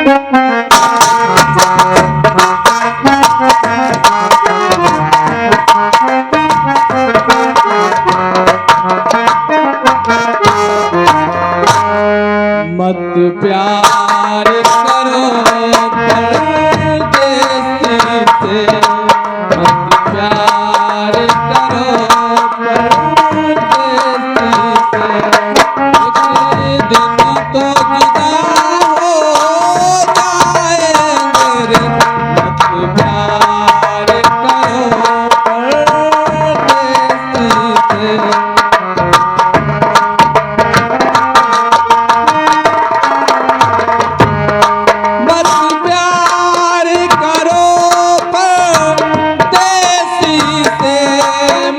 मत प्यार करो परदेसी से, मत प्यार करो परदेसी से, एक दिन तो जुदा हो जाएंगे रे।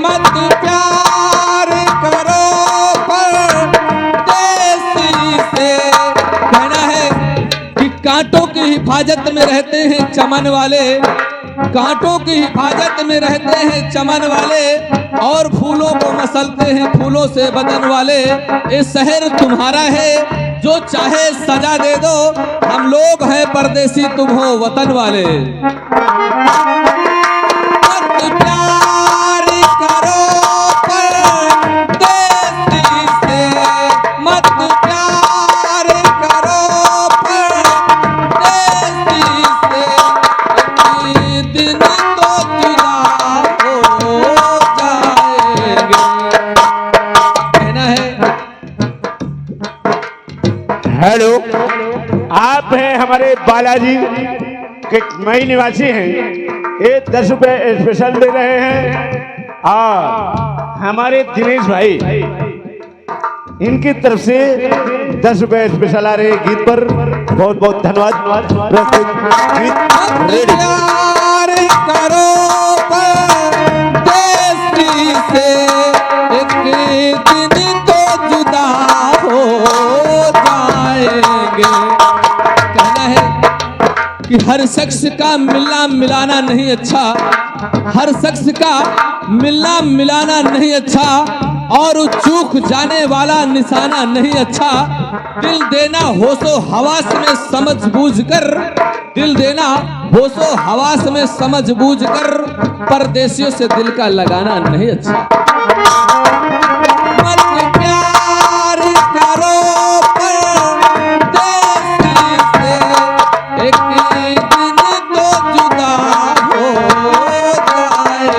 मत प्यार करो परदेसी से। कांटों की हिफाजत में रहते हैं चमन वाले, कांटों की हिफाजत में रहते हैं चमन वाले, और फूलों को मसलते हैं फूलों से बदन वाले। ये शहर तुम्हारा है, जो चाहे सजा दे दो, हम लोग हैं परदेसी, तुम हो वतन वाले। मत प्यार करो परदेसी से, मत प्यार करो परदेसी से, एक दिन तो जुदा हो जाएंगे। कहना है। हेलो, आप हैं हमारे बालाजी के मई निवासी हैं। ये 10 रुपए स्पेशल दे रहे हैं। और हमारे दिनेश भाई, इनकी तरफ से 10 रुपए स्पेशल आ रहे गीत पर। बहुत बहुत धन्यवाद। गीत रेडी। प्यार करो परदेसी से, एक दिन तो जुदा हो जाएंगे। कहना है कि हर शख्स का मिलना मिलाना नहीं अच्छा, हर शख्स का मिलना मिलाना नहीं अच्छा, और चूक जाने वाला निशाना नहीं अच्छा। दिल देना होशो हवास में समझ बूझ कर, दिल देना होशो हवास में समझ बूझ कर, परदेसियों से दिल का लगाना नहीं अच्छा। मत प्यार करो परदेसी से, एक दिन तो जुदा हो जाएंगे।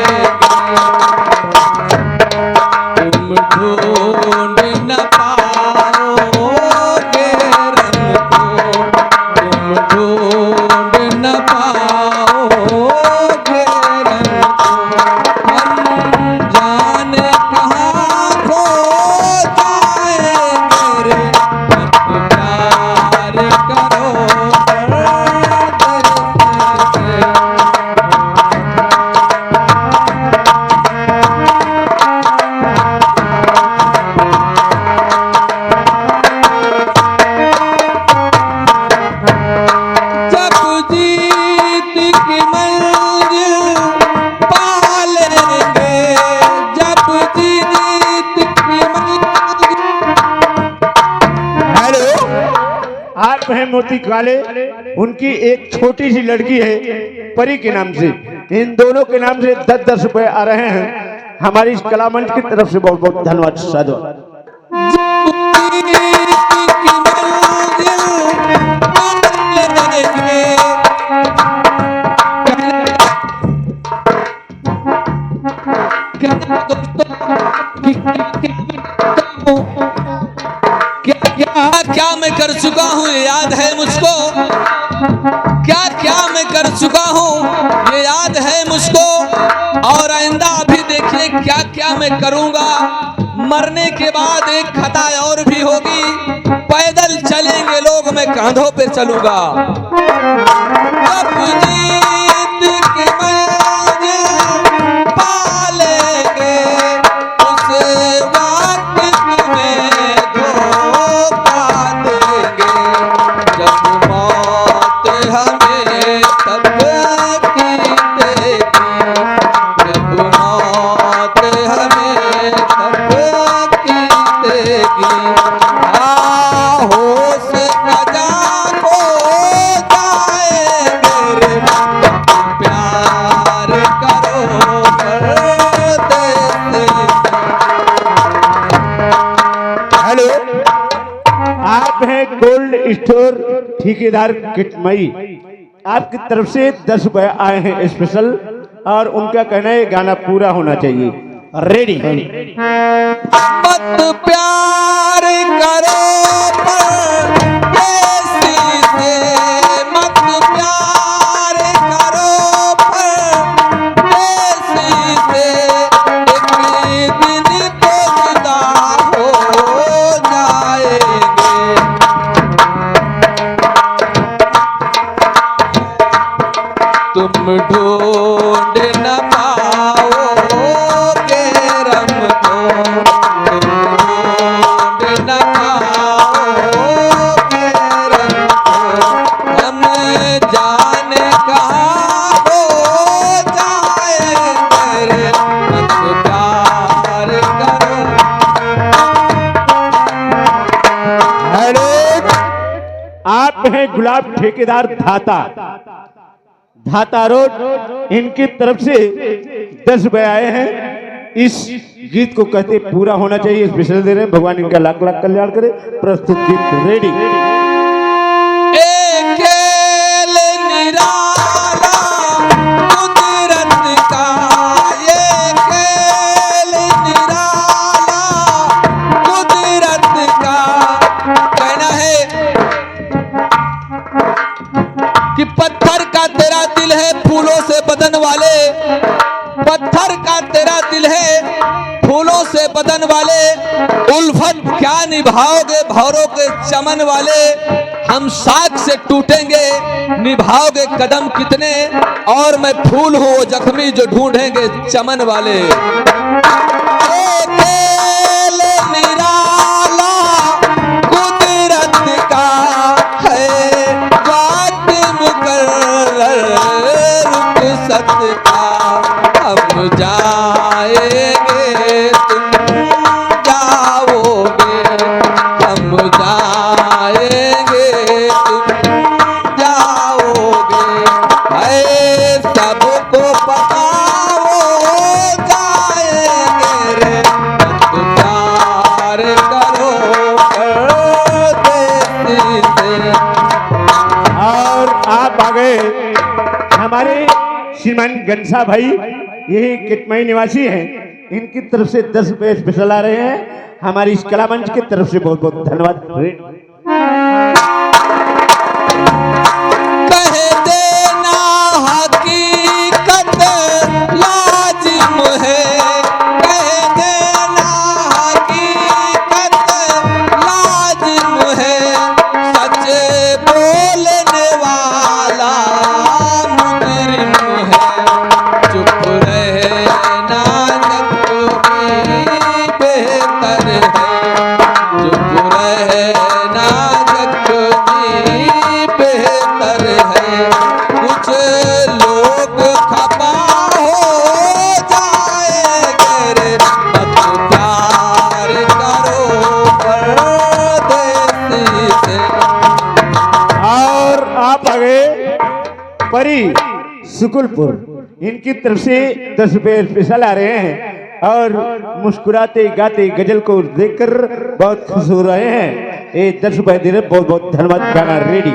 तुम ढूंढ न पाओगे रंग को, तुम ढूंढ न पाओगे रंग को, अनजाने कहाँ खो जाएंगे रे। मत प्यार करो परदेसी से। जब जीत की मंजिल पा लेंगे, जब जीत की मंजिल। हेलो, आप हैं मोती काले। उनकी एक छोटी सी लड़की है परी के नाम से। इन दोनों के नाम से 10-10 रुपए आ रहे हैं। हमारी इस कला मंच की तरफ से बहुत बहुत धन्यवाद। साधुवाद। क्या मैं कर चुका हूँ ये याद है मुझको, क्या क्या मैं कर चुका हूँ ये याद है मुझको, और आइंदा अभी देखिए क्या क्या मैं करूँगा। मरने के बाद एक खता और भी होगी, पैदल चलेंगे लोग, मैं कांधों पे चलूंगा। जब जीत की मंजिल पा लेंगे, उस वक्त में धोखा देंगे। जब मौत हमें तकलीफ देगी, जब मौत हमें तकलीफ देगी, होश खजा खो स्टोर ठेकेदार किटमई आपकी तरफ से 10 रुपए आए हैं स्पेशल, और उनका कहना है गाना पूरा होना चाहिए। रेडी। मत प्यार करो परदेसी से, मत प्यार करो परदेसी से, एक दिन तो जुदा हो जाएंगे। तुम ढूंढ न पाओगे रम को, तुम ढूंढ न पाओगे रम को, हम जाने कहाँ हो जाएंगे। मत प्यार करो। हेलो, आप हैं गुलाब ठेकेदार धाता रोड, इनकी तरफ से 10 रुपए आए हैं। इस गीत को कहते पूरा होना चाहिए, स्पेशल दे रहे हैं। भगवान इनका लाख लाख कल्याण करे। प्रस्तुत गीत रेडी। अकेले निराला कुदरत का, ये अकेले निराला कुदरत का कहना है कि पत्थर का तेरा दिल है फूलों से बदन वाले, पत्थर का तेरा दिल है फूलों से बदन वाले, उल्फत क्या निभाओगे भौरों के चमन वाले। हम साख से टूटेंगे निभाओगे कदम कितने, और मैं फूल हूँ वो जख्मी जो ढूंढेंगे चमन वाले। अकेले निराला कुदरत का है वक्त मुकर्रर रुखसत का, हम जाएंगे तुम जाओगे, हम जाएंगे तुम जाओगे, है सबको पता हो जाएंगे रे। मत प्यार करो परदेसी से। और आप आ गए हमारे श्रीमान गंसा भाई, यही किटमई निवासी हैं। इनकी तरफ से 10 रुपए स्पेशल आ रहे हैं। हमारी इस कला मंच की तरफ से बहुत बहुत धन्यवाद। कह देना हकीकत लाजिम है, कह देना हकीकत लाजिम है, सच बोलने वाला मुजरिम है। चुप रहना जब भी बेहतर है, चुप रहना जब भी बेहतर है। कुछ लोग खफा हो जाएंगे रे। मत प्यार करो परदेसी से। और आप आ गए परी सुकुलपुर, इनकी तरफ से 10 रुपए स्पेशल आ रहे हैं, और मुस्कुराते गाते गजल को देखकर बहुत खुश हो रहे हैं। ये 10 रुपए दे रहे, बहुत बहुत धन्यवाद। गाना रेडी।